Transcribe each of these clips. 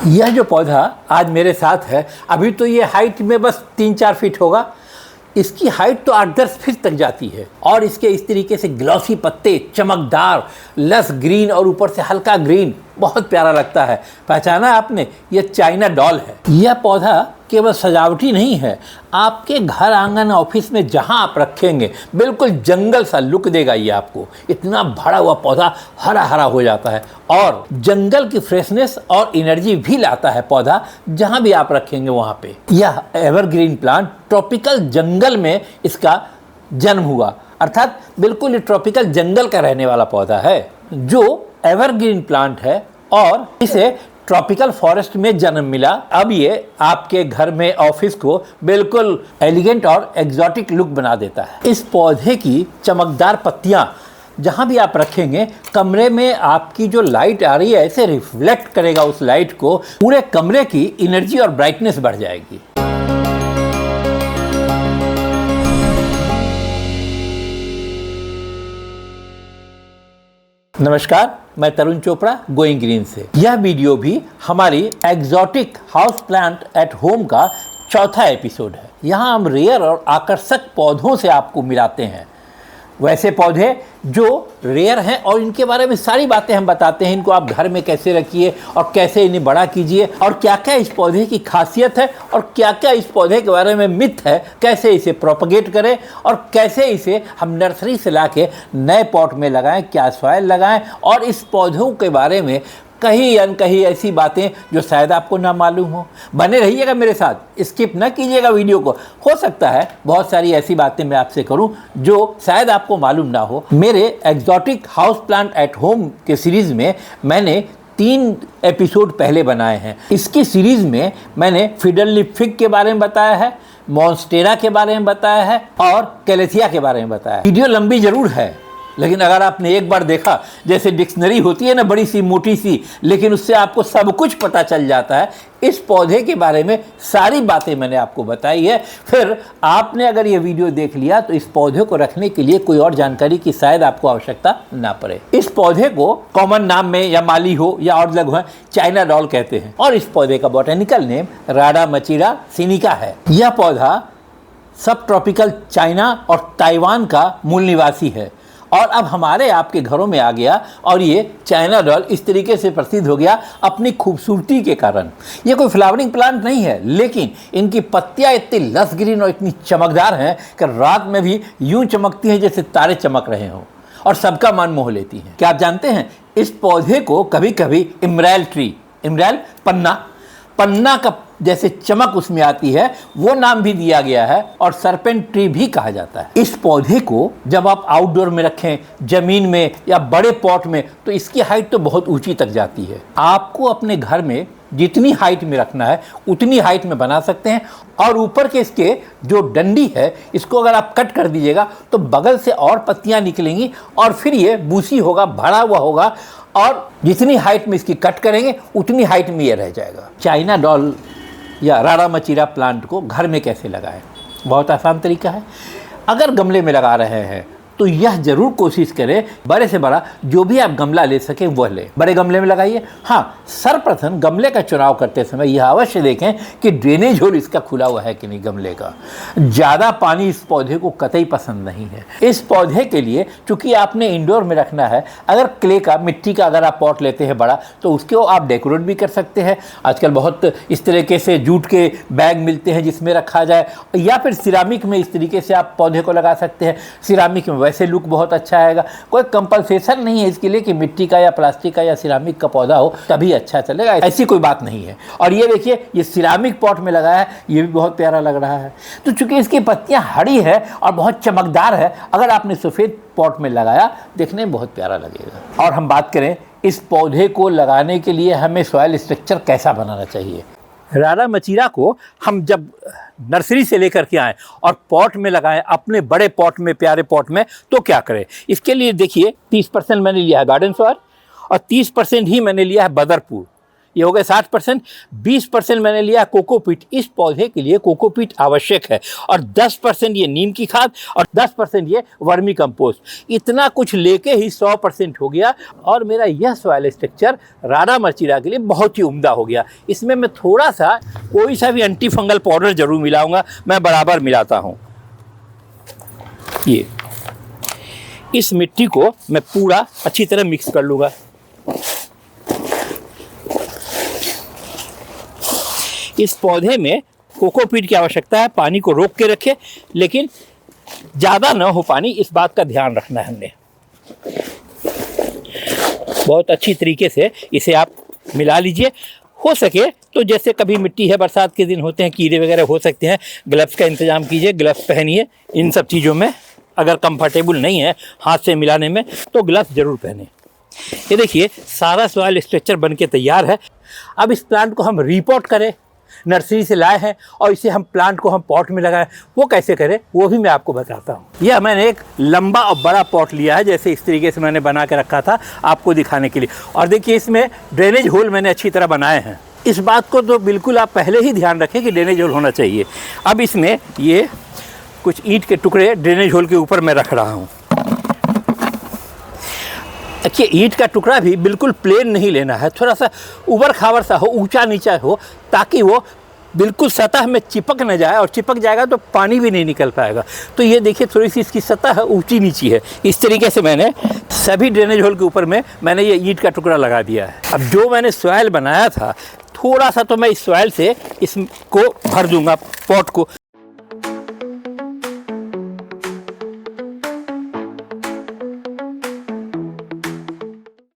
यह जो पौधा आज मेरे साथ है, अभी तो ये हाइट में बस 3-4 फीट होगा। इसकी हाइट तो 8-10 फीट तक जाती है और इसके इस तरीके से ग्लॉसी पत्ते, चमकदार, लस ग्रीन और ऊपर से हल्का ग्रीन, बहुत प्यारा लगता है। पहचाना आपने? यह चाइना डॉल है। यह पौधा केवल सजावटी नहीं है, आपके घर आंगन ऑफिस में जहां आप रखेंगे बिल्कुल जंगल सा लुक देगा ये आपको। इतना भरा हुआ पौधा हरा हरा हो जाता है और जंगल की फ्रेशनेस और एनर्जी भी लाता है पौधा, जहां भी आप रखेंगे वहां पे। यह एवरग्रीन प्लांट ट्रॉपिकल जंगल में इसका जन्म हुआ, अर्थात बिल्कुल ट्रॉपिकल जंगल का रहने वाला पौधा है जो एवरग्रीन प्लांट है और इसे ट्रॉपिकल फॉरेस्ट में जन्म मिला। अब ये आपके घर में, ऑफिस को बिल्कुल एलिगेंट और एग्जॉटिक लुक बना देता है। इस पौधे की चमकदार पत्तियां जहां भी आप रखेंगे, कमरे में आपकी जो लाइट आ रही है ऐसे रिफ्लेक्ट करेगा उस लाइट को, पूरे कमरे की एनर्जी और ब्राइटनेस बढ़ जाएगी। नमस्कार, मैं तरुण चोपड़ा गोइंग ग्रीन से। यह वीडियो भी हमारी exotic house plant at home का चौथा एपिसोड है। यहाँ हम रेयर और आकर्षक पौधों से आपको मिलाते हैं, वैसे पौधे जो रेयर हैं और इनके बारे में सारी बातें हम बताते हैं। इनको आप घर में कैसे रखिए और कैसे इन्हें बड़ा कीजिए और क्या क्या इस पौधे की खासियत है और क्या क्या इस पौधे के बारे में मिथ है, कैसे इसे प्रोपगेट करें और कैसे इसे हम नर्सरी से लाके नए पॉट में लगाएं, क्या सॉइल लगाएं और इस पौधों के बारे में कहीं अनकहीं ऐसी बातें जो शायद आपको ना मालूम हो। बने रहिएगा मेरे साथ, स्किप ना कीजिएगा वीडियो को। हो सकता है बहुत सारी ऐसी बातें मैं आपसे करूं जो शायद आपको मालूम ना हो। मेरे exotic house plant at home के सीरीज़ में मैंने 3 एपिसोड पहले बनाए हैं। इसकी सीरीज़ में मैंने फिडरलिप फिग के बारे में बताया है, मॉन्स्टेरा के बारे में बताया है और कैलेथिया के बारे में बताया है। वीडियो लंबी ज़रूर है, लेकिन अगर आपने एक बार देखा, जैसे डिक्शनरी होती है ना बड़ी सी मोटी सी, लेकिन उससे आपको सब कुछ पता चल जाता है। इस पौधे के बारे में सारी बातें मैंने आपको बताई है। फिर आपने अगर ये वीडियो देख लिया तो इस पौधे को रखने के लिए कोई और जानकारी की शायद आपको आवश्यकता ना पड़े। इस पौधे को कॉमन नाम में या माली हो या और लघु है, चाइना डॉल कहते हैं और इस पौधे का बॉटेनिकल नेम राडामचीरा सिनिका है। यह पौधा सब ट्रॉपिकल चाइना और ताइवान का मूल निवासी है और अब हमारे आपके घरों में आ गया और ये चाइना डॉल इस तरीके से प्रसिद्ध हो गया अपनी खूबसूरती के कारण। ये कोई फ्लावरिंग प्लांट नहीं है, लेकिन इनकी पत्तियां इतनी लस ग्रीन और इतनी चमकदार हैं कि रात में भी यूं चमकती हैं जैसे तारे चमक रहे हों और सबका मन मोह लेती हैं। क्या आप जानते हैं, इस पौधे को कभी कभी इमराइल ट्री, इमराइल पन्ना का जैसे चमक उसमें आती है, वो नाम भी दिया गया है और सरपेंट ट्री भी कहा जाता है। इस पौधे को जब आप आउटडोर में रखें, जमीन में या बड़े पॉट में, तो इसकी हाइट तो बहुत ऊंची तक जाती है। आपको अपने घर में जितनी हाइट में रखना है उतनी हाइट में बना सकते हैं और ऊपर के इसके जो डंडी है, इसको अगर आप कट कर दीजिएगा तो बगल से और पत्तियां निकलेंगी और फिर ये बूसी होगा, भरा हुआ होगा और जितनी हाइट में इसकी कट करेंगे उतनी हाइट में ये रह जाएगा। चाइना डॉल या राडामचीरा प्लांट को घर में कैसे लगाएं? बहुत आसान तरीका है। अगर गमले में लगा रहे हैं तो यह जरूर कोशिश करें बड़े से बड़ा जो भी आप गमला ले सकें वह ले, बड़े गमले में लगाइए। हाँ, सर्वप्रथम गमले का चुनाव करते समय यह अवश्य देखें कि ड्रेनेज होल इसका खुला हुआ है कि नहीं गमले का। ज़्यादा पानी इस पौधे को कतई पसंद नहीं है। इस पौधे के लिए चूँकि आपने इंडोर में रखना है, अगर क्ले का, मिट्टी का अगर आप पॉट लेते हैं बड़ा, तो उसको आप डेकोरेट भी कर सकते हैं। आजकल बहुत इस तरीके से जूट के बैग मिलते हैं जिसमें रखा जाए, या फिर सिरामिक में इस तरीके से आप पौधे को लगा सकते हैं। सिरामिक में वैसे लुक बहुत अच्छा आएगा। कोई कंपलसेशन नहीं है इसके लिए कि मिट्टी का या प्लास्टिक का या सिरामिक का पौधा हो तभी अच्छा चलेगा, ऐसी कोई बात नहीं है। और ये देखिए, ये सिरामिक पॉट में लगा है, ये भी बहुत प्यारा लग रहा है। तो चूंकि इसकी पत्तियां हरी है और बहुत चमकदार है, अगर आपने सफ़ेद पॉट में लगाया देखने में बहुत प्यारा लगेगा। और हम बात करें इस पौधे को लगाने के लिए हमें सॉइल स्ट्रक्चर कैसा बनाना चाहिए। राडामचीरा को हम जब नर्सरी से लेकर के आएँ और पॉट में लगाएं, अपने बड़े पॉट में, प्यारे पॉट में, तो क्या करें? इसके लिए देखिए 30% मैंने लिया है गार्डन सॉइल और 30% ही मैंने लिया है बदरपुर। ये हो गए 60%। 20% मैंने लिया कोकोपीट। इस पौधे के लिए कोकोपीट आवश्यक है। और 10% ये नीम की खाद और 10% ये वर्मी कंपोस्ट। इतना कुछ लेके ही 100% हो गया और मेरा यह सॉइल स्ट्रक्चर राडा मर्चिरा के लिए बहुत ही उम्दा हो गया। इसमें मैं थोड़ा सा कोई सा भी एंटी फंगल पाउडर जरूर मिलाऊंगा, मैं बराबर मिलाता हूँ। ये इस मिट्टी को मैं पूरा अच्छी तरह मिक्स कर लूँगा। इस पौधे में कोकोपीट की आवश्यकता है, पानी को रोक के रखे, लेकिन ज़्यादा ना हो पानी, इस बात का ध्यान रखना है हमने। बहुत अच्छी तरीके से इसे आप मिला लीजिए। हो सके तो जैसे कभी मिट्टी है, बरसात के दिन होते हैं, कीड़े वगैरह हो सकते हैं, ग्लव्स का इंतज़ाम कीजिए, ग्लव्स पहनिए। इन सब चीज़ों में अगर कंफर्टेबल नहीं है हाथ से मिलाने में तो ग्लव्स ज़रूर पहने। ये देखिए सारा सॉइल स्ट्रक्चर बन के तैयार है। अब इस प्लांट को हम रीपॉट करें, नर्सरी से लाए हैं और इसे हम प्लांट को हम पॉट में लगाएं, वो कैसे करें वो भी मैं आपको बताता हूँ। यह मैंने एक लंबा और बड़ा पॉट लिया है, जैसे इस तरीके से मैंने बना के रखा था आपको दिखाने के लिए। और देखिए इसमें ड्रेनेज होल मैंने अच्छी तरह बनाए हैं। इस बात को तो बिल्कुल आप पहले ही ध्यान रखें कि ड्रेनेज होल होना चाहिए। अब इसमें ये कुछ ईंट के टुकड़े ड्रेनेज होल के ऊपर मैं रख रहा हूँ। देखिए ईंट का टुकड़ा भी बिल्कुल प्लेन नहीं लेना है, थोड़ा सा उबड़ खाबड़ सा हो, ऊंचा नीचा हो, ताकि वो बिल्कुल सतह में चिपक न जाए, और चिपक जाएगा तो पानी भी नहीं निकल पाएगा। तो ये देखिए थोड़ी सी इसकी सतह ऊंची नीची है। इस तरीके से मैंने सभी ड्रेनेज होल के ऊपर में मैंने ये ईंट का टुकड़ा लगा दिया है। अब जो मैंने सॉइल बनाया था थोड़ा सा तो मैं इस सॉइल से इसको भर दूंगा पॉट को।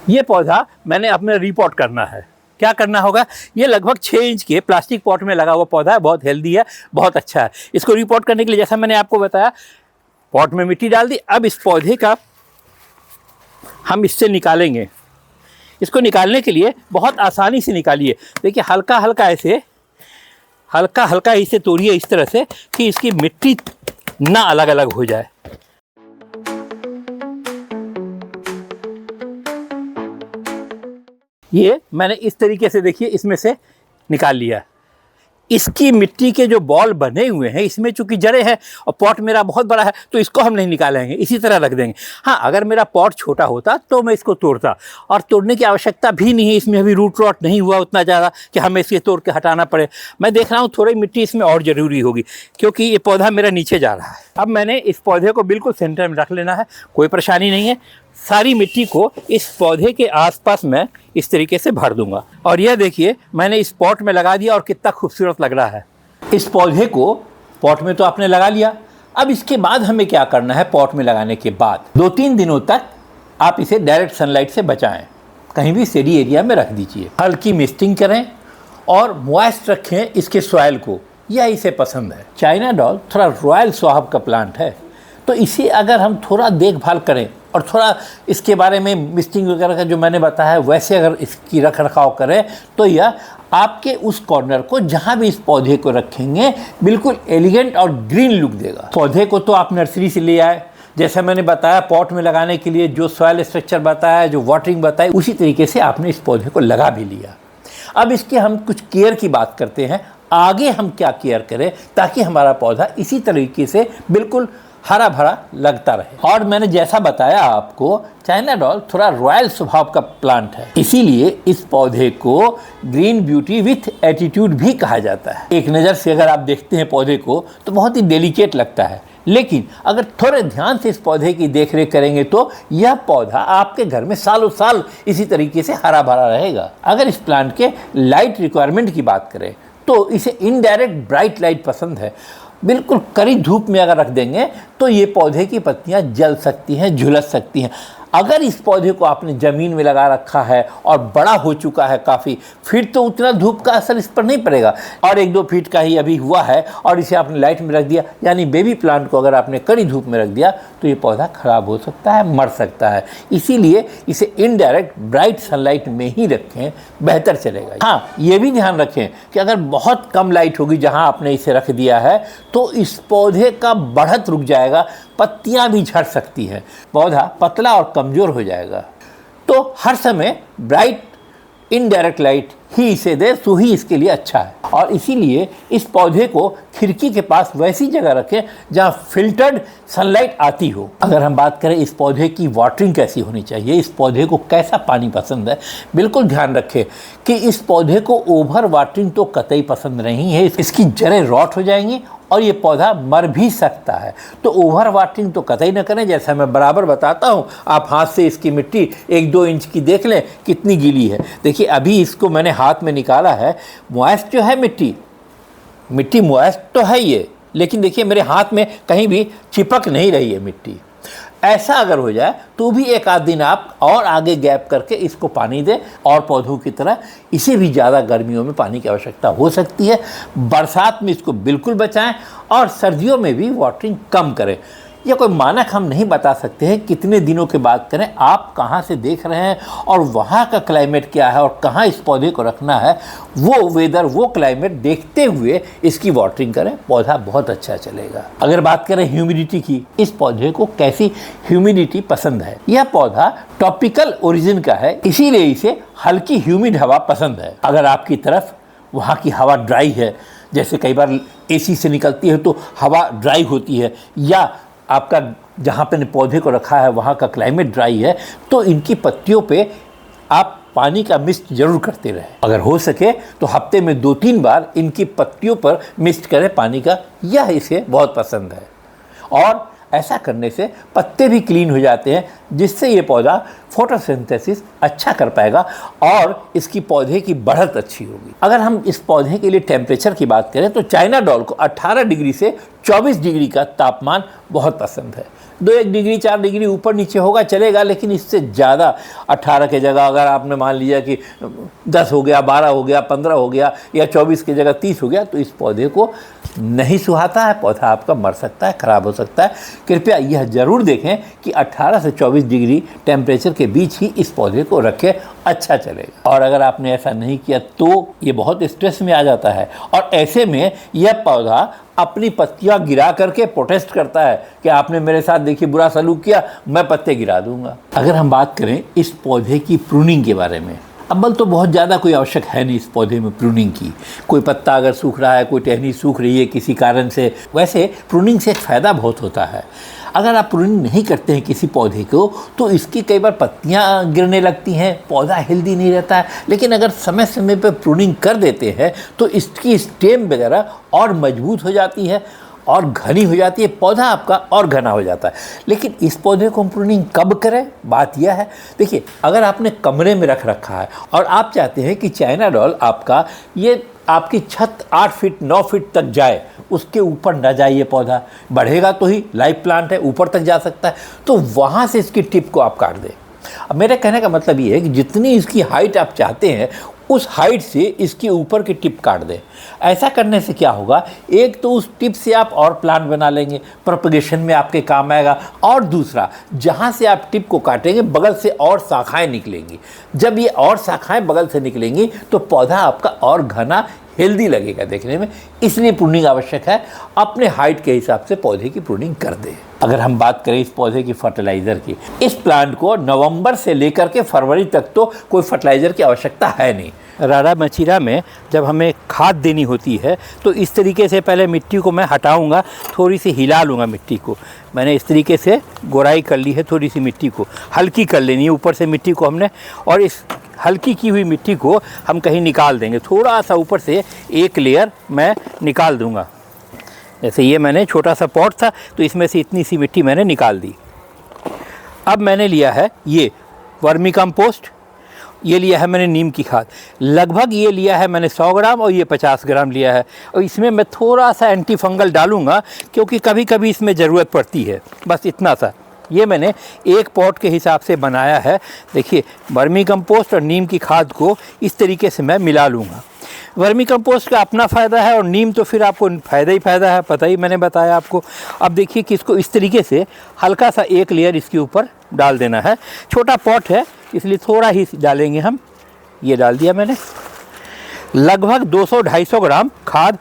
ये पौधा मैंने अपने रीपॉट करना है। क्या करना होगा, ये लगभग 6 इंच के प्लास्टिक पॉट में लगा हुआ पौधा है, बहुत हेल्दी है, बहुत अच्छा है। इसको रीपॉट करने के लिए जैसा मैंने आपको बताया, पॉट में मिट्टी डाल दी। अब इस पौधे का हम इससे निकालेंगे। इसको निकालने के लिए बहुत आसानी से निकालिए। देखिए हल्का हल्का ऐसे हल्का हल्का इसे तोड़िए इस तरह से कि इसकी मिट्टी ना अलग अलग हो जाए। ये मैंने इस तरीके से देखिए इसमें से निकाल लिया। इसकी मिट्टी के जो बॉल बने हुए हैं, इसमें चूंकि जड़ें हैं और पॉट मेरा बहुत बड़ा है तो इसको हम नहीं निकालेंगे, इसी तरह रख देंगे। हाँ, अगर मेरा पॉट छोटा होता तो मैं इसको तोड़ता, और तोड़ने की आवश्यकता भी नहीं है। इसमें अभी रूट रॉट नहीं हुआ उतना ज़्यादा कि हमें इसे तोड़ के हटाना पड़े। मैं देख रहा हूँ थोड़ी मिट्टी इसमें और ज़रूरी होगी, क्योंकि ये पौधा मेरा नीचे जा रहा है। अब मैंने इस पौधे को बिल्कुल सेंटर में रख लेना है, कोई परेशानी नहीं है। सारी मिट्टी को इस पौधे के आसपास मैं इस तरीके से भर दूंगा। और यह देखिए मैंने इस पॉट में लगा दिया और कितना खूबसूरत लग रहा है। इस पौधे को पॉट में तो आपने लगा लिया। अब इसके बाद हमें क्या करना है, पॉट में लगाने के बाद 2-3 दिनों तक आप इसे डायरेक्ट सनलाइट से बचाएं, कहीं भी शेडी एरिया में रख दीजिए। हल्की मिस्टिंग करें और मॉइस्ट रखें इसके सॉइल को, यह इसे पसंद है। चाइना डॉल थोड़ा रॉयल स्वभाव का प्लांट है, तो इसे अगर हम थोड़ा देखभाल करें और थोड़ा इसके बारे में मिस्टिंग वगैरह का जो मैंने बताया है वैसे अगर इसकी रख रखाव करें, तो यह आपके उस कॉर्नर को जहाँ भी इस पौधे को रखेंगे बिल्कुल एलिगेंट और ग्रीन लुक देगा। पौधे को तो आप नर्सरी से ले आए, जैसा मैंने बताया पॉट में लगाने के लिए जो सॉइल स्ट्रक्चर बताया, जो वाटरिंग बताई, उसी तरीके से आपने इस पौधे को लगा भी लिया। अब इसके हम कुछ केयर की बात करते हैं, आगे हम क्या केयर करें ताकि हमारा पौधा इसी तरीके से बिल्कुल हरा भरा लगता रहे। और मैंने जैसा बताया आपको, चाइना डॉल थोड़ा रॉयल स्वभाव का प्लांट है, इसीलिए इस पौधे को ग्रीन ब्यूटी विथ एटीट्यूड भी कहा जाता है। एक नज़र से अगर आप देखते हैं पौधे को तो बहुत ही डेलिकेट लगता है, लेकिन अगर थोड़े ध्यान से इस पौधे की देखरेख करेंगे तो यह पौधा आपके घर में सालों साल इसी तरीके से हरा भरा रहेगा। अगर इस प्लांट के लाइट रिक्वायरमेंट की बात करें तो इसे इनडायरेक्ट ब्राइट लाइट पसंद है। बिल्कुल कड़ी धूप में अगर रख देंगे तो ये पौधे की पत्तियां जल सकती हैं, झुलस सकती हैं। अगर इस पौधे को आपने ज़मीन में लगा रखा है और बड़ा हो चुका है काफ़ी, फिर तो उतना धूप का असर इस पर नहीं पड़ेगा। और 1-2 फीट का ही अभी हुआ है और इसे आपने लाइट में रख दिया, यानी बेबी प्लांट को अगर आपने कड़ी धूप में रख दिया तो ये पौधा ख़राब हो सकता है, मर सकता है। इसीलिए इसे इनडायरेक्ट ब्राइट सनलाइट में ही रखें, बेहतर चलेगा। हाँ, ये भी ध्यान रखें कि अगर बहुत कम लाइट होगी जहाँ आपने इसे रख दिया है तो इस पौधे का बढ़त रुक जाएगा, पत्तियां भी झड़ सकती हैं, पौधा पतला और कमज़ोर हो जाएगा। तो हर समय ब्राइट इनडायरेक्ट लाइट ही इसे दे तो ही इसके लिए अच्छा है। और इसीलिए इस पौधे को खिड़की के पास वैसी जगह रखें जहाँ फिल्टर्ड सनलाइट आती हो। अगर हम बात करें इस पौधे की वाटरिंग कैसी होनी चाहिए, इस पौधे को कैसा पानी पसंद है, बिल्कुल ध्यान रखें कि इस पौधे को ओवर वाटरिंग तो कतई पसंद नहीं है। इसकी जड़ें रॉट हो जाएंगी और ये पौधा मर भी सकता है। तो ओवर वाटरिंग तो कतई न करें। जैसा मैं बराबर बताता हूँ, आप हाथ से इसकी मिट्टी 1-2 इंच की देख लें कितनी गीली है। देखिए अभी इसको मैंने हाथ में निकाला है, मॉइस्ट जो है मिट्टी मॉइस्ट तो है ये, लेकिन देखिए मेरे हाथ में कहीं भी चिपक नहीं रही है मिट्टी। ऐसा अगर हो जाए तो भी एक आध दिन आप और आगे गैप करके इसको पानी दें और पौधों की तरह इसे भी ज़्यादा गर्मियों में पानी की आवश्यकता हो सकती है। बरसात में इसको बिल्कुल बचाएं और सर्दियों में भी वाटरिंग कम करें। यह कोई मानक हम नहीं बता सकते हैं कितने दिनों के बाद करें, आप कहाँ से देख रहे हैं और वहाँ का क्लाइमेट क्या है और कहाँ इस पौधे को रखना है, वो वेदर वो क्लाइमेट देखते हुए इसकी वाटरिंग करें, पौधा बहुत अच्छा चलेगा। अगर बात करें ह्यूमिडिटी की, इस पौधे को कैसी ह्यूमिडिटी पसंद है। यह पौधा ट्रॉपिकल ओरिजिन का है, इसीलिए इसे हल्की ह्यूमिड हवा पसंद है। अगर आपकी तरफ वहाँ की हवा ड्राई है, जैसे कई बार AC से निकलती है तो हवा ड्राई होती है, या आपका जहाँ पे पौधे को रखा है वहाँ का क्लाइमेट ड्राई है, तो इनकी पत्तियों पे आप पानी का मिस्ट जरूर करते रहें। अगर हो सके तो हफ्ते में 2-3 बार इनकी पत्तियों पर मिस्ट करें पानी का, यह इसे बहुत पसंद है। और ऐसा करने से पत्ते भी क्लीन हो जाते हैं, जिससे ये पौधा फोटोसिंथेसिस अच्छा कर पाएगा और इसकी पौधे की बढ़त अच्छी होगी। अगर हम इस पौधे के लिए टेम्परेचर की बात करें तो चाइना डॉल को 18 डिग्री से 24 डिग्री का तापमान बहुत पसंद है। 2-1 डिग्री 4 डिग्री ऊपर नीचे होगा चलेगा, लेकिन इससे ज़्यादा 18 की जगह अगर आपने मान लिया कि 10 हो गया, 12 हो गया, 15 हो गया या 24 की जगह 30 हो गया, तो इस पौधे को नहीं सुहाता है, पौधा आपका मर सकता है, ख़राब हो सकता है। कृपया यह ज़रूर देखें कि 18 से 24 डिग्री टेम्परेचर के बीच ही इस पौधे को रखें, अच्छा चलेगा। और अगर आपने ऐसा नहीं किया तो ये बहुत स्ट्रेस में आ जाता है और ऐसे में यह पौधा अपनी पत्तियां गिरा करके प्रोटेस्ट करता है कि आपने मेरे साथ देखिए बुरा सलूक किया, मैं पत्ते गिरा दूंगा। अगर हम बात करें इस पौधे की प्रूनिंग के बारे में, अव्वल तो बहुत ज़्यादा कोई आवश्यक है नहीं इस पौधे में प्रूनिंग की। कोई पत्ता अगर सूख रहा है, कोई टहनी सूख रही है किसी कारण से, वैसे प्रूनिंग से एक फ़ायदा बहुत होता है। अगर आप प्रूनिंग नहीं करते हैं किसी पौधे को तो इसकी कई बार पत्तियां गिरने लगती हैं, पौधा हेल्दी नहीं रहता है। लेकिन अगर समय समय पर प्रूनिंग कर देते हैं तो इसकी स्टेम वगैरह और मजबूत हो जाती है और घनी हो जाती है, पौधा आपका और घना हो जाता है। लेकिन इस पौधे को प्रूनिंग कब करें, बात यह है, देखिए अगर आपने कमरे में रख रखा है और आप चाहते हैं कि चाइना डॉल आपका ये आपकी छत 8 फीट 9 फीट तक जाए, उसके ऊपर न जाए, ये पौधा बढ़ेगा तो ही, लाइव प्लांट है, ऊपर तक जा सकता है, तो वहाँ से इसकी टिप को आप काट दें। अब मेरे कहने का मतलब ये है कि जितनी इसकी हाइट आप चाहते हैं उस हाइट से इसके ऊपर की टिप काट दें। ऐसा करने से क्या होगा, एक तो उस टिप से आप और प्लांट बना लेंगे, प्रोपगेशन में आपके काम आएगा, और दूसरा जहाँ से आप टिप को काटेंगे बगल से और शाखाएं निकलेंगी। जब ये और शाखाएं बगल से निकलेंगी तो पौधा आपका और घना हेल्दी लगेगा देखने में, इसलिए प्रूनिंग आवश्यक है। अपने हाइट के हिसाब से पौधे की प्रूनिंग कर दें। अगर हम बात करें इस पौधे की फर्टिलाइज़र की, इस प्लांट को नवंबर से लेकर के फरवरी तक तो कोई फर्टिलाइज़र की आवश्यकता है नहीं। राड़ा मचीरा में जब हमें खाद देनी होती है तो इस तरीके से पहले मिट्टी को मैं हटाऊंगा, थोड़ी सी हिला लूँगा मिट्टी को। मैंने इस तरीके से गोराई कर ली है, थोड़ी सी मिट्टी को हल्की कर लेनी है ऊपर से मिट्टी को हमने, और इस हल्की की हुई मिट्टी को हम कहीं निकाल देंगे। थोड़ा सा ऊपर से एक लेयर मैं निकाल दूंगा। जैसे ये मैंने छोटा सा पॉट था तो इसमें से इतनी सी मिट्टी मैंने निकाल दी। अब मैंने लिया है ये वर्मी कंपोस्ट, ये लिया है मैंने नीम की खाद, लगभग ये लिया है मैंने 100 ग्राम और ये 50 ग्राम लिया है। और इसमें मैं थोड़ा सा एंटी फंगल डालूंगा क्योंकि कभी कभी इसमें ज़रूरत पड़ती है, बस इतना सा। ये मैंने एक पॉट के हिसाब से बनाया है। देखिए वर्मी कंपोस्ट और नीम की खाद को इस तरीके से मैं मिला लूँगा। वर्मी कंपोस्ट का अपना फ़ायदा है और नीम तो फिर आपको फ़ायदा ही फ़ायदा है, पता ही मैंने बताया आपको। अब देखिए कि इसको इस तरीके से हल्का सा एक लेयर इसके ऊपर डाल देना है। छोटा पॉट है इसलिए थोड़ा ही डालेंगे हम। ये डाल दिया मैंने। लगभग 200-250 ग्राम खाद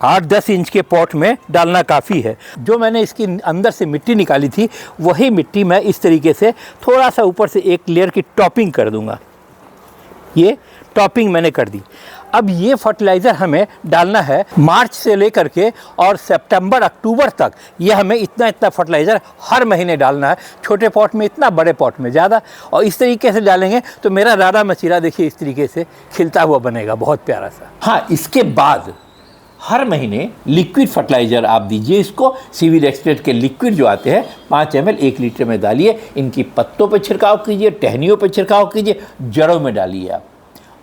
8-10 इंच के पॉट में डालना काफ़ी है। जो मैंने इसकी अंदर से मिट्टी निकाली थी वही मिट्टी मैं इस तरीके से थोड़ा सा ऊपर से एक लेयर की टॉपिंग कर दूंगा। ये टॉपिंग मैंने कर दी। अब ये फर्टिलाइज़र हमें डालना है मार्च से लेकर के और सितंबर अक्टूबर तक। ये हमें इतना इतना फर्टिलाइज़र हर महीने डालना है, छोटे पॉट में इतना, बड़े पॉट में ज़्यादा। और इस तरीके से डालेंगे तो मेरा राधा मछीरा देखिए इस तरीके से खिलता हुआ बनेगा, बहुत प्यारा सा। हाँ, इसके बाद हर महीने लिक्विड फर्टिलाइज़र आप दीजिए इसको। सीवीड एक्सट्रेट के लिक्विड जो आते हैं 5 ml 1 लीटर में डालिए। इनकी पत्तों पर छिड़काव कीजिए, टहनियों पर छिड़काव कीजिए, जड़ों में डालिए आप।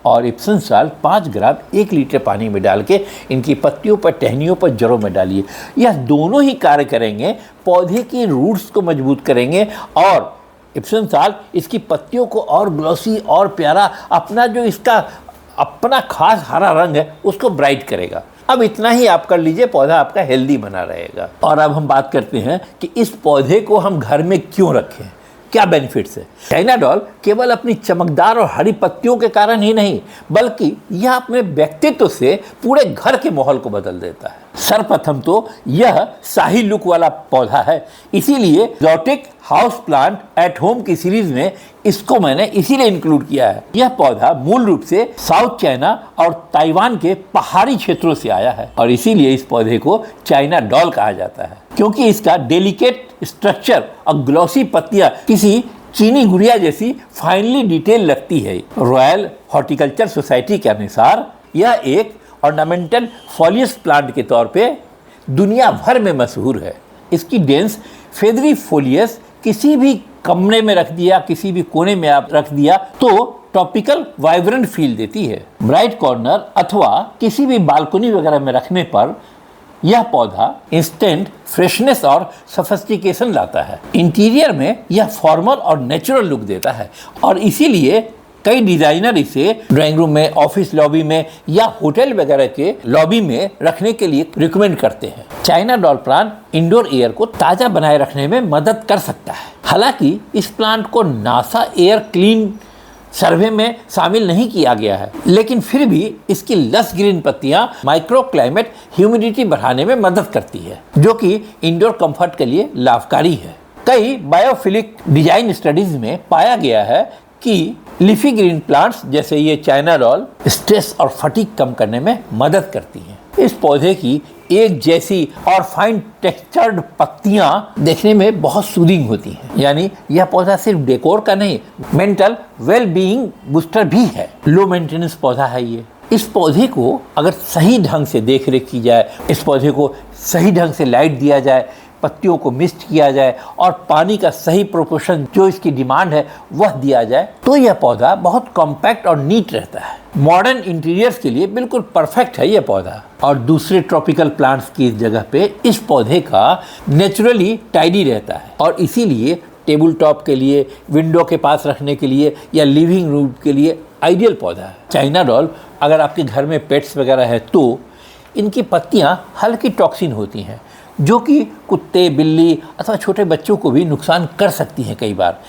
और इप्सम साल्ट 5 ग्राम 1 लीटर पानी में डाल के इनकी पत्तियों पर, टहनियों पर, जड़ों में डालिए। यह दोनों ही कार्य करेंगे, पौधे की रूट्स को मजबूत करेंगे और इप्सम साल्ट इसकी पत्तियों को और ग्लॉसी और प्यारा, अपना जो इसका अपना खास हरा रंग है उसको ब्राइट करेगा। अब इतना ही आप कर लीजिए, पौधा आपका हेल्दी बना रहेगा। और अब हम बात करते हैं कि इस पौधे को हम घर में क्यों रखें, क्या बेनिफिट्स है। चाइना डॉल केवल अपनी चमकदार और हरी पत्तियों के कारण ही नहीं, बल्कि यह अपने व्यक्तित्व से पूरे घर के माहौल को बदल देता है। सर्वप्रथम तो यह शाही लुक वाला पौधा है, इसीलिए exotic house plant at home की सीरीज में इसको मैंने इसीलिए इंक्लूड किया है। यह पौधा मूल रूप से साउथ चाइना और ताइवान के पहाड़ी क्षेत्रों से आया है और इसीलिए इस पौधे को चाइना डॉल कहा जाता है, क्योंकि इसका डेलिकेट स्ट्रक्चर और ग्लॉसी पत्तियां किसी चीनी गुड़िया जैसी फाइनली डिटेल लगती है। रॉयल हॉर्टिकल्चर सोसाइटी के अनुसार यह एक ऑर्नामेंटल फॉलियस प्लांट के तौर पे दुनिया भर में मशहूर है। इसकी डेंस फेदरी फोलियस किसी भी कमरे में रख दिया, किसी भी कोने में आप रख दिया तो टॉपिकल वाइब्रेंट फील देती है। ब्राइट कॉर्नर अथवा किसी भी बालकनी वगैरह में रखने पर यह पौधा इंस्टेंट फ्रेशनेस और सोफिस्टिकेशन लाता है। इंटीरियर में यह फॉर्मल और नेचुरल लुक देता है और इसीलिए कई डिजाइनर इसे ड्राइंग रूम में, ऑफिस लॉबी में या होटल वगैरह के लॉबी में रखने के लिए रिकमेंड करते हैं। China doll plant indoor air को ताज़ा बनाए रखने में मदद कर सकता है। हालांकि इस प्लांट को नासा एयर क्लीन सर्वे में शामिल नहीं किया गया है, लेकिन फिर भी इसकी लस ग्रीन पत्तियां माइक्रो क्लाइमेट ह्यूमिडिटी बढ़ाने में मदद करती है, जो कि इंडोर कंफर्ट के लिए लाभकारी है। कई बायोफिलिक डिजाइन स्टडीज में पाया गया है कि लीफी ग्रीन प्लांट्स जैसे ये चाइना डॉल स्ट्रेस और फटीग कम करने में मदद करती हैं। इस पौधे की एक जैसी और फाइन टेक्सचर्ड पत्तियां देखने में बहुत सूदिंग होती हैं, यानी यह पौधा सिर्फ डेकोर का नहीं, मेंटल वेल बीइंग बूस्टर भी है। लो मेंटेनेंस पौधा है ये। इस पौधे को अगर सही ढंग से देख रेख की जाए, इस पौधे को सही ढंग से लाइट दिया जाए, पत्तियों को मिस्ट किया जाए और पानी का सही प्रोपोर्शन जो इसकी डिमांड है वह दिया जाए, तो यह पौधा बहुत कॉम्पैक्ट और नीट रहता है। मॉडर्न इंटीरियर्स के लिए बिल्कुल परफेक्ट है यह पौधा। और दूसरे ट्रॉपिकल प्लांट्स की जगह पे इस पौधे का नेचुरली टाइडी रहता है और इसीलिए टेबल टॉप के लिए, विंडो के पास रखने के लिए या लिविंग रूम के लिए आइडियल पौधा है। चाइना डॉल अगर आपके घर में पेट्स वगैरह है तो इनकी पत्तियां हल्की टॉक्सिन होती हैं, जो कि कुत्ते, बिल्ली अथवा छोटे बच्चों को भी नुकसान कर सकती हैं कई बार।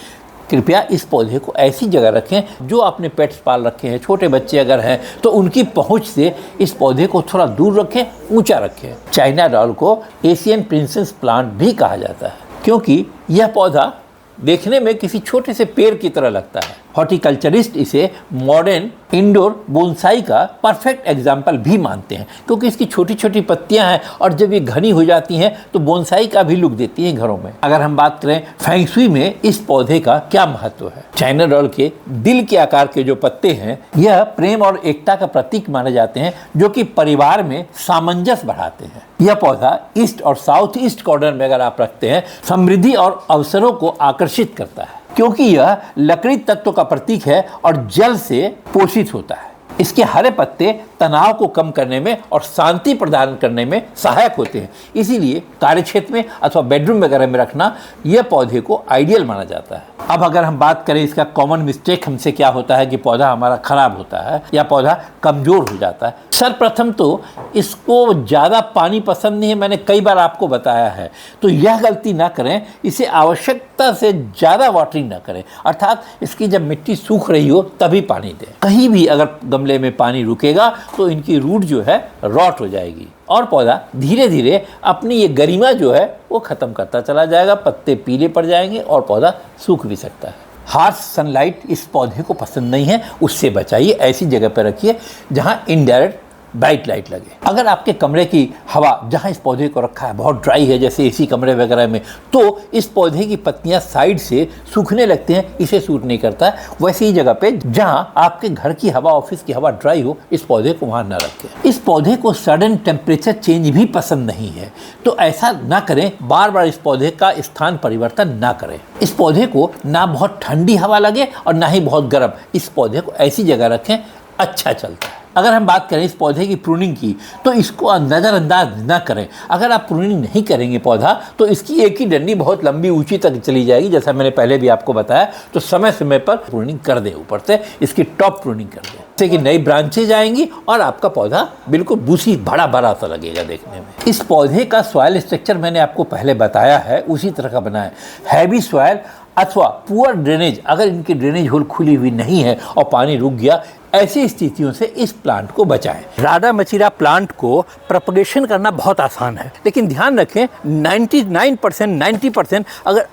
कृपया इस पौधे को ऐसी जगह रखें जो आपने पेट्स पाल रखे हैं, छोटे बच्चे अगर हैं तो उनकी पहुंच से इस पौधे को थोड़ा दूर रखें, ऊंचा रखें। चाइना डॉल को एशियन प्रिंसेस प्लांट भी कहा जाता है, क्योंकि यह पौधा देखने में किसी छोटे से पेड़ की तरह लगता है। हॉर्टिकल्चरिस्ट इसे मॉडर्न इंडोर बोनसाई का परफेक्ट एग्जाम्पल भी मानते हैं, क्योंकि इसकी छोटी छोटी पत्तियां हैं और जब ये घनी हो जाती हैं तो बोनसाई का भी लुक देती हैं घरों में। अगर हम बात करें फेंग शुई में इस पौधे का क्या महत्व है, चाइना डॉल के दिल के आकार के जो पत्ते हैं यह प्रेम और एकता का प्रतीक माने जाते हैं, जो कि परिवार में सामंजस्य बढ़ाते हैं। यह पौधा ईस्ट और साउथ ईस्ट कॉर्नर में अगर आप रखते हैं समृद्धि और अवसरों को आकर्षित करता है, क्योंकि यह लकड़ी तत्व का प्रतीक है और जल से पोषित होता है। इसके हरे पत्ते तनाव को कम करने में और शांति प्रदान करने में सहायक होते हैं, इसीलिए कार्यक्षेत्र में अथवा बेडरूम वगैरह में रखना यह पौधे को आइडियल माना जाता है। अब अगर हम बात करें इसका कॉमन मिस्टेक हमसे क्या होता है कि पौधा हमारा खराब होता है या पौधा कमज़ोर हो जाता है। सर्वप्रथम तो इसको ज़्यादा पानी पसंद नहीं है, मैंने कई बार आपको बताया है, तो यह गलती ना करें, इसे आवश्यकता से ज़्यादा वाटरिंग ना करें, अर्थात इसकी जब मिट्टी सूख रही हो तभी पानी दें। कहीं भी अगर गमले में पानी रुकेगा तो इनकी रूट जो है रॉट हो जाएगी और पौधा धीरे धीरे अपनी ये गरिमा जो है वो ख़त्म करता चला जाएगा, पत्ते पीले पड़ जाएंगे और पौधा सूख भी सकता है। हार्श सनलाइट इस पौधे को पसंद नहीं है, उससे बचाइए। ऐसी जगह पर रखिए जहाँ इनडायरेक्ट ब्राइट लाइट लगे। अगर आपके कमरे की हवा जहाँ इस पौधे को रखा है बहुत ड्राई है, जैसे एसी कमरे वगैरह में, तो इस पौधे की पत्तियां साइड से सूखने लगती हैं, इसे सूट नहीं करता है। वैसे ही जगह पे जहाँ आपके घर की हवा, ऑफिस की हवा ड्राई हो, इस पौधे को वहाँ ना रखें। इस पौधे को सडन टेम्परेचर चेंज भी पसंद नहीं है, तो ऐसा ना करें, बार बार इस पौधे का स्थान परिवर्तन ना करें। इस पौधे को ना बहुत ठंडी हवा लगे और ना ही बहुत गर्म, इस पौधे को ऐसी जगह रखें, अच्छा चलता है। अगर हम बात करें इस पौधे की प्रूनिंग की, तो इसको नज़रअंदाज ना करें। अगर आप प्रूनिंग नहीं करेंगे पौधा, तो इसकी एक ही डंडी बहुत लंबी ऊंची तक चली जाएगी, जैसा मैंने पहले भी आपको बताया। तो समय समय पर प्रूनिंग कर दें, ऊपर से इसकी टॉप प्रूनिंग कर दें, जिससे कि नई ब्रांचेज आएंगी और आपका पौधा बिल्कुल बूसी बड़ा बड़ा सा लगेगा देखने में। इस पौधे का सॉइल स्ट्रक्चर मैंने आपको पहले बताया है, उसी तरह का बना है। हैवी सॉइल अथवा पुअर ड्रेनेज, अगर इनकी ड्रेनेज होल खुली हुई नहीं है और पानी रुक गया, ऐसी स्थितियों से इस प्लांट को बचाएं। राडा मचीरा प्लांट को प्रोपगेशन करना बहुत आसान है, लेकिन ध्यान रखें 90% अगर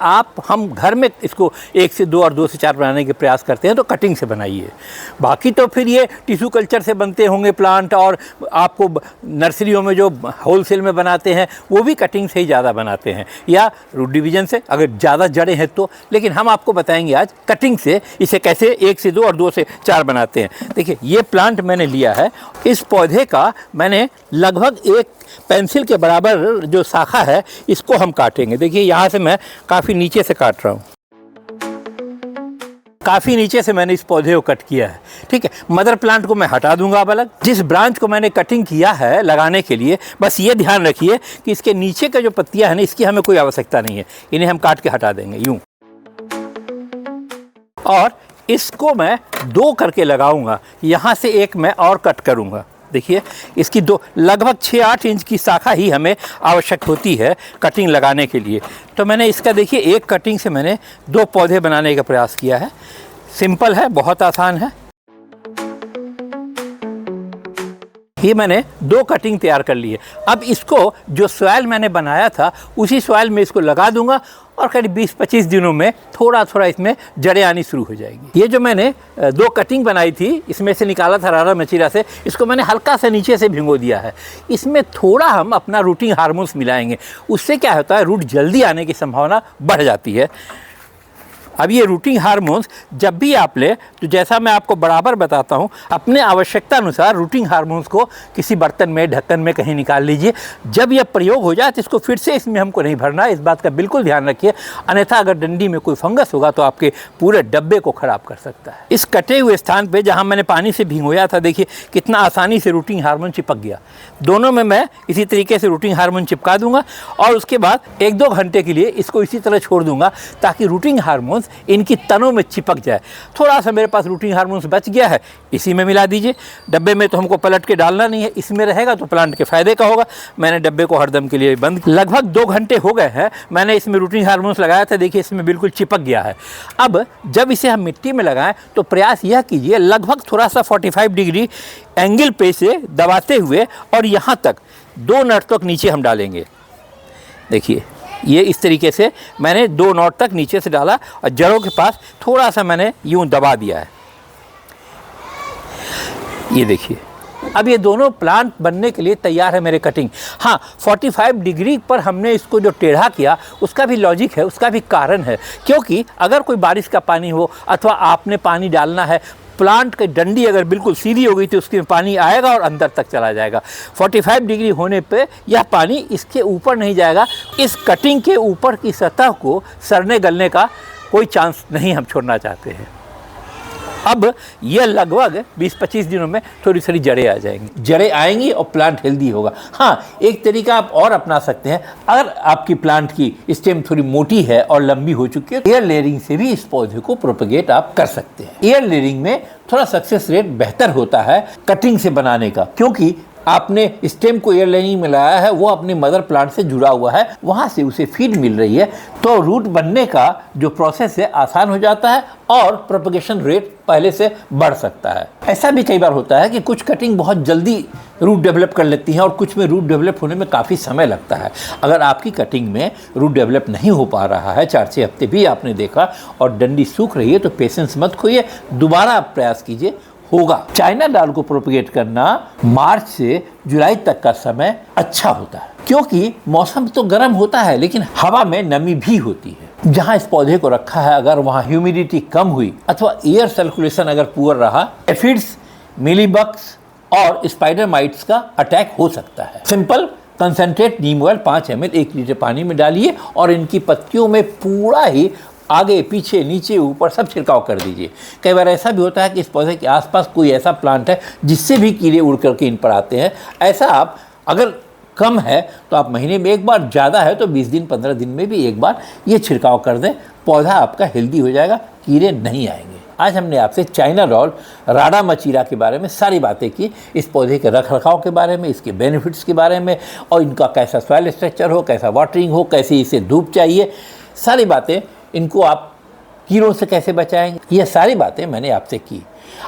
हम घर में इसको 1 से 2 और 2 से 4 बनाने के प्रयास करते हैं तो कटिंग से बनाइए। बाकी तो फिर ये टिश्यू कल्चर से बनते होंगे प्लांट, और आपको नर्सरियों में जो होलसेल में बनाते हैं वो भी कटिंग से ही ज़्यादा बनाते हैं, या रूट डिवीजन से अगर ज़्यादा जड़ें हैं तो। लेकिन हम आपको बताएंगे आज कटिंग से इसे कैसे 1 से 2 और 2 से 4 बनाते हैं। देखिए, ये प्लांट मैंने लिया है, इस पौधे का मैंने लगभग एक पेंसिल के बराबर जो शाखा है इसको हम काटेंगे। देखिए, यहाँ से मैं काफ़ी नीचे से काट रहा हूँ, काफ़ी नीचे से मैंने इस पौधे को कट किया है। ठीक है, मदर प्लांट को मैं हटा दूंगा अब अलग। जिस ब्रांच को मैंने कटिंग किया है लगाने के लिए, बस ये ध्यान रखिए कि इसके नीचे का जो पत्तियां हैं ना, इसकी हमें कोई आवश्यकता नहीं है, इन्हें हम काट के हटा देंगे यूं। और इसको मैं 2 करके लगाऊंगा, यहाँ से एक मैं और कट करूंगा। देखिए, इसकी 2 लगभग 6-8 इंच की शाखा ही हमें आवश्यक होती है कटिंग लगाने के लिए। तो मैंने इसका देखिए एक कटिंग से मैंने 2 पौधे बनाने का प्रयास किया है। सिंपल है, बहुत आसान है। ये मैंने 2 कटिंग तैयार कर ली है। अब इसको जो सॉइल मैंने बनाया था उसी सॉइल में इसको लगा दूंगा और करीब 20-25 दिनों में थोड़ा थोड़ा इसमें जड़ें आनी शुरू हो जाएगी। ये जो मैंने 2 कटिंग बनाई थी, इसमें से निकाला था राडा मचीरा से, इसको मैंने हल्का सा नीचे से भिगो दिया है। इसमें थोड़ा हम अपना रूटिंग हार्मोन्स मिलाएंगे, उससे क्या होता है, रूट जल्दी आने की संभावना बढ़ जाती है। अब ये रूटिंग हार्मोन्स जब भी आप लें, तो जैसा मैं आपको बराबर बताता हूँ, अपने आवश्यकता अनुसार रूटिंग हार्मोन्स को किसी बर्तन में, ढक्कन में कहीं निकाल लीजिए। जब यह प्रयोग हो जाए तो इसको फिर से इसमें हमको नहीं भरना है, इस बात का बिल्कुल ध्यान रखिए, अन्यथा अगर डंडी में कोई फंगस होगा तो आपके पूरे डब्बे को ख़राब कर सकता है। इस कटे हुए स्थान पर जहाँ मैंने पानी से भिगोया था, देखिए कितना आसानी से रूटिंग हार्मोन चिपक गया। दोनों में मैं इसी तरीके से रूटिंग हार्मोन चिपका दूंगा और उसके बाद 1-2 घंटे के लिए इसको इसी तरह छोड़ दूंगा ताकि रूटिंग हार्मोन्स इनकी तनों में चिपक जाए। थोड़ा सा मेरे पास रूटिंग हार्मोन्स बच गया है, इसी में मिला दीजिए। डब्बे में तो हमको पलट के डालना नहीं है, इसमें रहेगा तो प्लांट के फायदे का होगा। मैंने डब्बे को हरदम के लिए बंद, लगभग 2 घंटे हो गए हैं मैंने इसमें रूटिंग हार्मोन्स लगाया था। देखिए, इसमें बिल्कुल चिपक गया है। अब जब इसे हम मिट्टी में लगाएं तो प्रयास यह कीजिए, लगभग थोड़ा सा 45 डिग्री एंगल पे से दबाते हुए और यहाँ तक 2 नट तक नीचे हम डालेंगे। देखिए, ये इस तरीके से मैंने 2 नॉट तक नीचे से डाला और जड़ों के पास थोड़ा सा मैंने यूं दबा दिया है। ये देखिए, अब ये दोनों प्लांट बनने के लिए तैयार है मेरे कटिंग। हाँ, 45 डिग्री पर हमने इसको जो टेढ़ा किया उसका भी लॉजिक है, उसका भी कारण है, क्योंकि अगर कोई बारिश का पानी हो अथवा आपने पानी डालना है, प्लांट की डंडी अगर बिल्कुल सीधी हो गई तो उसमें पानी आएगा और अंदर तक चला जाएगा। 45 डिग्री होने पे यह पानी इसके ऊपर नहीं जाएगा। इस कटिंग के ऊपर की सतह को सड़ने गलने का कोई चांस नहीं हम छोड़ना चाहते हैं। अब यह लगभग 20-25 दिनों में थोड़ी थोड़ी जड़ें आ जाएंगी, जड़ें आएंगी और प्लांट हेल्दी होगा। हाँ, एक तरीका आप और अपना सकते हैं। अगर आपकी प्लांट की स्टेम थोड़ी मोटी है और लंबी हो चुकी है, एयर लेयरिंग से भी इस पौधे को प्रोपगेट आप कर सकते हैं। एयर लेयरिंग में थोड़ा सक्सेस रेट बेहतर होता है कटिंग से बनाने का, क्योंकि आपने स्टेम को एयर लाइनिंग में लगाया है वो अपने मदर प्लांट से जुड़ा हुआ है, वहाँ से उसे फीड मिल रही है, तो रूट बनने का जो प्रोसेस है आसान हो जाता है और प्रोपगेशन रेट पहले से बढ़ सकता है। ऐसा भी कई बार होता है कि कुछ कटिंग बहुत जल्दी रूट डेवलप कर लेती हैं और कुछ में रूट डेवलप होने में काफ़ी समय लगता है। अगर आपकी कटिंग में रूट डेवलप नहीं हो पा रहा है, 4-6 हफ्ते भी आपने देखा और डंडी सूख रही है, तो पेशेंस मत खोइए, दोबारा आप प्रयास कीजिए, होगा। चाइना डॉल को प्रोपगेट करना मार्च से जुलाई तक का समय अच्छा होता है, क्योंकि मौसम तो गर्म होता है लेकिन हवा में नमी भी होती है। जहाँ इस पौधे को रखा है अगर वहाँ ह्यूमिडिटी कम हुई अथवा एयर सर्कुलेशन अगर पुअर रहा, एफिड्स, मिलीबग्स और स्पाइडर माइट्स का अटैक हो सकता है। सिंपल कंसंट्रेट नीम ऑयल 5 ml 1 लीटर पानी में डालिए और इनकी पत्तियों में पूरा ही आगे पीछे नीचे ऊपर सब छिड़काव कर दीजिए। कई बार ऐसा भी होता है कि इस पौधे के आसपास कोई ऐसा प्लांट है जिससे भी कीड़े उड़ करके इन पर आते हैं। ऐसा आप अगर कम है तो आप महीने में एक बार, ज़्यादा है तो 20 दिन 15 दिन में भी एक बार ये छिड़काव कर दें, पौधा आपका हेल्दी हो जाएगा, कीड़े नहीं आएंगे। आज हमने आपसे चाइना डॉल राडा मचीरा के बारे में सारी बातें की, इस पौधे के रख रखाव के बारे में, इसके बेनिफिट्स के बारे में और इनका कैसा सॉइल स्ट्रक्चर हो, कैसा वाटरिंग हो, कैसे इसे धूप चाहिए, सारी बातें, इनको आप कीड़ों से कैसे बचाएंगे, ये सारी बातें मैंने आपसे की।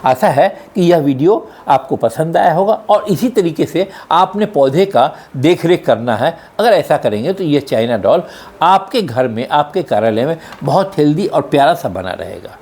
आशा है कि यह वीडियो आपको पसंद आया होगा और इसी तरीके से आपने पौधे का देख रेख करना है। अगर ऐसा करेंगे तो यह चाइना डॉल आपके घर में, आपके कार्यालय में बहुत हेल्दी और प्यारा सा बना रहेगा।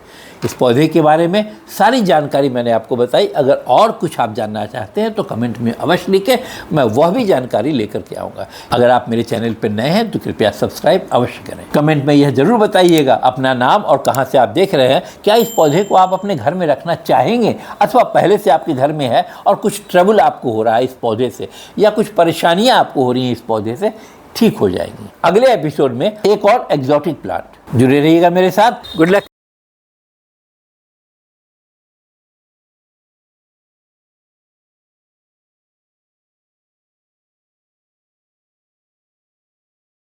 इस पौधे के बारे में सारी जानकारी मैंने आपको बताई। अगर और कुछ आप जानना चाहते हैं तो कमेंट में अवश्य लिखें, मैं वह भी जानकारी लेकर के आऊँगा। अगर आप मेरे चैनल पर नए हैं तो कृपया सब्सक्राइब अवश्य करें। कमेंट में यह ज़रूर बताइएगा अपना नाम और कहाँ से आप देख रहे हैं। क्या इस पौधे को आप अपने घर में रखना चाहेंगे अथवा पहले से आपके घर में है और कुछ ट्रबल आपको हो रहा है इस पौधे से, या कुछ परेशानियाँ आपको हो रही हैं इस पौधे से, ठीक हो जाएंगी। अगले एपिसोड में एक और एग्जॉटिक प्लांट। जुड़े रहिएगा मेरे साथ। Good luck.